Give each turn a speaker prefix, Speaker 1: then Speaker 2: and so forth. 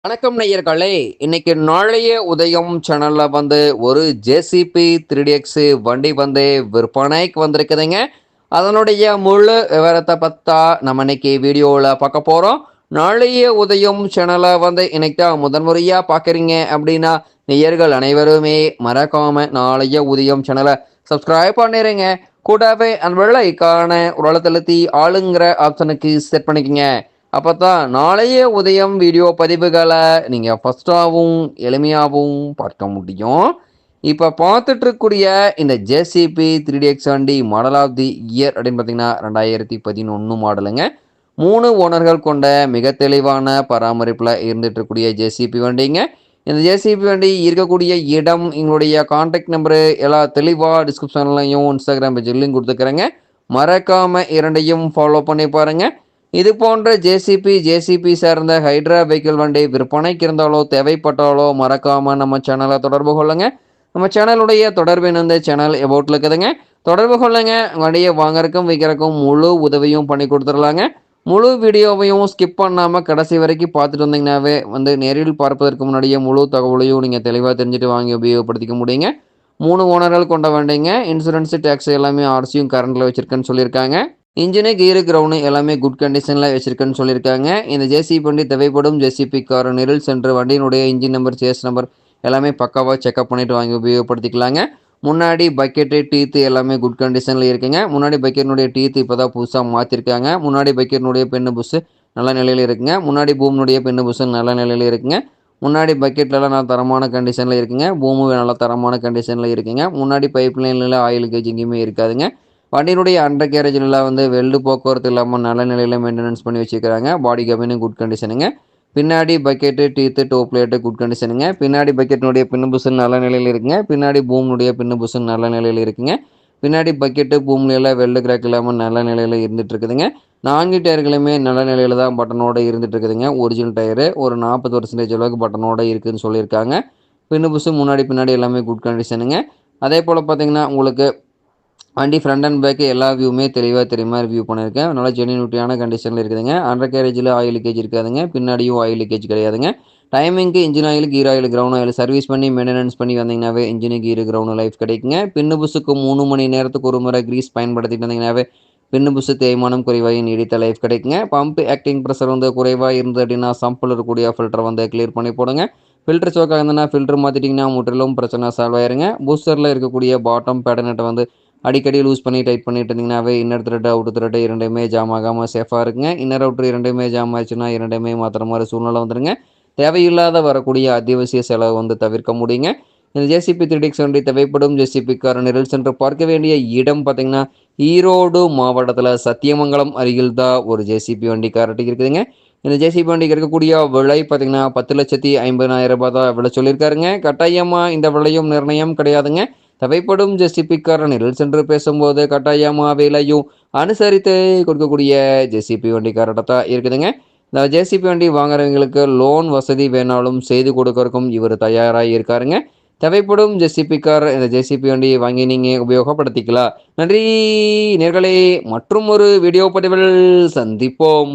Speaker 1: வணக்கம் நேயர்களே. இன்னைக்கு நாளைய உதயம் சேனல்ல ஒரு ஜேசிபி 3DX வண்டி விற்பனைக்கு வந்திருக்குதுங்க. அதனுடைய முழு விவரத்தை பத்தா நம்ம இன்னைக்கு வீடியோவில் பார்க்க போகிறோம். நாளைய உதயம் சேனலை இன்னைக்கு தான் முதன்முறையா பார்க்குறீங்க அப்படின்னா நேயர்கள் அனைவருமே மறக்காம நாளைய உதயம் சேனலை சப்ஸ்கிரைப் பண்ணிடுங்க. கூடவே அந்த வெள்ளை ஐக்கான ஒரு அழுத்தழுத்தி ஆளுங்கிற ஆப்ஷனுக்கு செட் பண்ணிக்கங்க. அப்போ தான் நாளைய உதயம் வீடியோ பதிவுகளை நீங்கள் ஃபஸ்ட்டாகவும் எளிமையாகவும் பார்க்க முடியும். இப்போ பார்த்துட்டு இருக்கக்கூடிய இந்த ஜேசிபி 3DX வண்டி மாடல் ஆஃப் தி இயர் அப்படின்னு பார்த்தீங்கன்னா 2011 மாடலுங்க. 3 ஓனர்கள் கொண்ட மிக தெளிவான பராமரிப்பில் இருந்துட்டு இருக்கக்கூடிய ஜேசிபி வண்டிங்க. இந்த ஜேசிபி வண்டி இருக்கக்கூடிய இடம், எங்களுடைய கான்டாக்ட் நம்பரு எல்லாம் தெளிவாக டிஸ்கிரிப்ஷன்லையும் இன்ஸ்டாகிராம் பேஜ்லையும் கொடுத்துக்கிறேங்க. மறக்காமல் இரண்டையும் ஃபாலோ பண்ணி பாருங்கள். இது போன்ற ஜேசிபி சார்ந்த ஹைட்ரா வெஹிக்கிள் வண்டி விற்பனைக்கு இருந்தாலோ தேவைப்பட்டாலோ மறக்காமல் நம்ம சேனலை தொடர்பு கொள்ளுங்க. நம்ம சேனலுடைய தொடர்பு இந்த சேனல் எபோட்டில் இருக்குதுங்க. தொடர்பு கொள்ளுங்க. வண்டியை வாங்கறக்கும் விற்கிறக்கும் முழு உதவியும் பண்ணி கொடுத்துடலாங்க. முழு வீடியோவையும் ஸ்கிப் பண்ணாமல் கடைசி வரைக்கும் பார்த்துட்டு வந்தீங்கன்னாவே நேரில் பார்ப்பதற்கு முன்னாடியே முழு தகவலையும் நீங்கள் தெளிவாக தெரிஞ்சுட்டு வாங்கி உபயோகப்படுத்திக்க முடியுங்க. 3 ஓனர்கள் கொண்ட வண்டிங்க. இன்சூரன்ஸு டேக்ஸ் எல்லாமே ஆர்சியும் கரண்டில் வச்சுருக்கேன்னு சொல்லியிருக்காங்க. இன்ஜினு கீரு கிரவுண்டு எல்லாமே குட் கண்டிஷனில் வச்சுருக்குன்னு சொல்லியிருக்காங்க. இந்த ஜேசிபி வண்டி தேவைப்படும் ஜேசிபி கார் நிரல் சென்று வண்டியினுடைய இன்ஜின் நம்பர், சேஸ் நம்பர் எல்லாமே பக்காவாக செக்அப் பண்ணிவிட்டு வாங்கி உபயோகப்படுத்திக்கலாங்க. முன்னாடி பக்கெட்டு டீத்து எல்லாமே குட் கண்டிஷனில் இருக்குங்க. முன்னாடி பக்கெட்டினுடைய டீத்து இப்போ தான் புதுசாக மாற்றிருக்காங்க. முன்னாடி பக்கெட்டினுடைய பெண்ணு புஷ் நல்ல நிலையில் இருக்குங்க. முன்னாடி பூமினுடைய பெண்ணு புஷ் நல்ல நிலையில் இருக்குங்க. முன்னாடி பக்கெட்லலாம் நல்லா தரமான கண்டிஷனில் இருக்குங்க. பூமி நல்ல தரமான கண்டிஷனில் இருக்குங்க. முன்னாடி பைப் லைனில் ஆயில் கேஜ் எங்கேயுமே இருக்காதுங்க. வண்டியினுடைய அண்டர் கேரேஜில் வெல்டு போக்குவரத்து இல்லாமல் நல்ல நிலையில் மெயின்டெனன்ஸ் பண்ணி வச்சுக்கிறாங்க. பாடி கபினும் குட் கண்டிஷனுங்க. பின்னாடி bucket teeth toe plate good கண்டிஷனுங்க. பின்னாடி பக்கெட்டினுடைய பின்னு புஷன் நல்ல நிலையில் இருக்குங்க. பின்னாடி பூமினுடைய பின்னு புஷன் நல்ல நிலையில் இருக்குங்க. பின்னாடி பக்கெட்டு பூமியில் வெல்டு கிராக் இல்லாமல் நல்ல நிலையில் இருந்துட்டு இருக்குதுங்க. 4 டயர்களுமே நல்ல நிலையில் தான் பட்டனோடு இருந்துட்டு இருக்குதுங்க. ஒரிஜினல் டயரு ஒரு 40% அளவுக்கு பட்டனோடு இருக்குதுன்னு சொல்லியிருக்காங்க. பின்னு புஷு பின்னாடி எல்லாமே குட் கண்டிஷனுங்க. அதே போல் பார்த்தீங்கன்னா உங்களுக்கு வண்டி ஃப்ரண்ட் அண்ட் பேக்கு எல்லா வியூவுமே தெளிவாக தெரியுமா வியூ பண்ணியிருக்கேன். நல்லா ஜென்யூனிட்டியான கண்டிஷனில் இருக்குதுங்க. அண்டர் கேரேஜில் ஆயில் லீக்கேஜ் இருக்காதுங்க. பின்னாடியும் ஆயில் லீக்கேஜ் கிடையாதுங்க. டைமிங்க்கு engine oil, gear oil, ground oil service பண்ணி மெயின்டெனன்ஸ் பண்ணி வந்தீங்கன்னாவே இன்ஜினு கீரு கிரவுண்ட் லைஃப் கிடைக்குங்க. பின்னு புஷுக்கு 3 மணி நேரத்துக்கு ஒரு முறை கிரீஸ் பயன்படுத்திட்டு வந்தீங்கன்னாவே பின்னு புஷு தேய்மானம் குறைவாகி நீடித்த லைஃப் கிடைக்குங்க. பம்ப் ஆக்டிங் ப்ரெஷர் குறைவாக இருந்தது அப்படின்னா சம்பில் இருக்கக்கூடிய ஃபில்டரை கிளியர் பண்ணி போடுங்க. ஃபில்டர் சோக்காக இருந்ததுன்னா ஃபில்டர் மாற்றிட்டிங்கன்னா முற்றிலும் பிரச்சனை சால்வ் ஆயிருங்க. பூஸ்டரில் இருக்கக்கூடிய பாட்டம் பேடனட்டை அடிக்கடி லூஸ் பண்ணி டைட் பண்ணிட்டு இருந்தீங்கன்னாவே இன்னர் த்ரெட் அவுட் த்ரெட் இரண்டுமே ஜாம் ஆகாமல் சேஃபாக இருக்குங்க. இன்னர் அவுட்ரு இரண்டுமே ஜாம் ஆச்சுன்னா இரண்டுமே மாற்றுற மாதிரி சூழ்நிலை வந்துருங்க. தேவையில்லாத வரக்கூடிய அத்தியாவசிய செலவு தவிர்க்க முடியுங்க. இந்த ஜேசிபி 3DX வண்டி தேவைப்படும் ஜேசிபி கார் நிரல் சென்று பார்க்க வேண்டிய இடம் பார்த்தீங்கன்னா ஈரோடு மாவட்டத்தில் சத்தியமங்கலம் அருகில் தான் ஒரு ஜேசிபி வண்டி காரட்டி இருக்குதுங்க. இந்த ஜேசிபி வண்டிக்கு இருக்கக்கூடிய விலை பார்த்தீங்கன்னா 10,50,000 ரூபாய் தான் விலை சொல்லியிருக்காருங்க. கட்டாயமாக இந்த விலையும் நிர்ணயம் கிடையாதுங்க. தேவைப்படும் ஜேசிபி காரனில் சென்று பேசும்போது கட்டாயமா விலையும் அனுசரித்து கொடுக்கக்கூடிய ஜேசிபி வண்டிக்காரர்கிட்ட தான் இருக்குதுங்க. இந்த ஜேசிபி வண்டி வாங்குறவங்களுக்கு லோன் வசதி வேணாலும் செய்து கொடுக்கறக்கும் இவர் தயாராக இருக்காருங்க. தேவைப்படும் ஜேசிபி கார் இந்த ஜேசிபி வண்டி வாங்கி நீங்கள் உபயோகப்படுத்திக்கலாம். நன்றி நேர்களே. மற்றும் ஒரு வீடியோ பதிவில் சந்திப்போம்.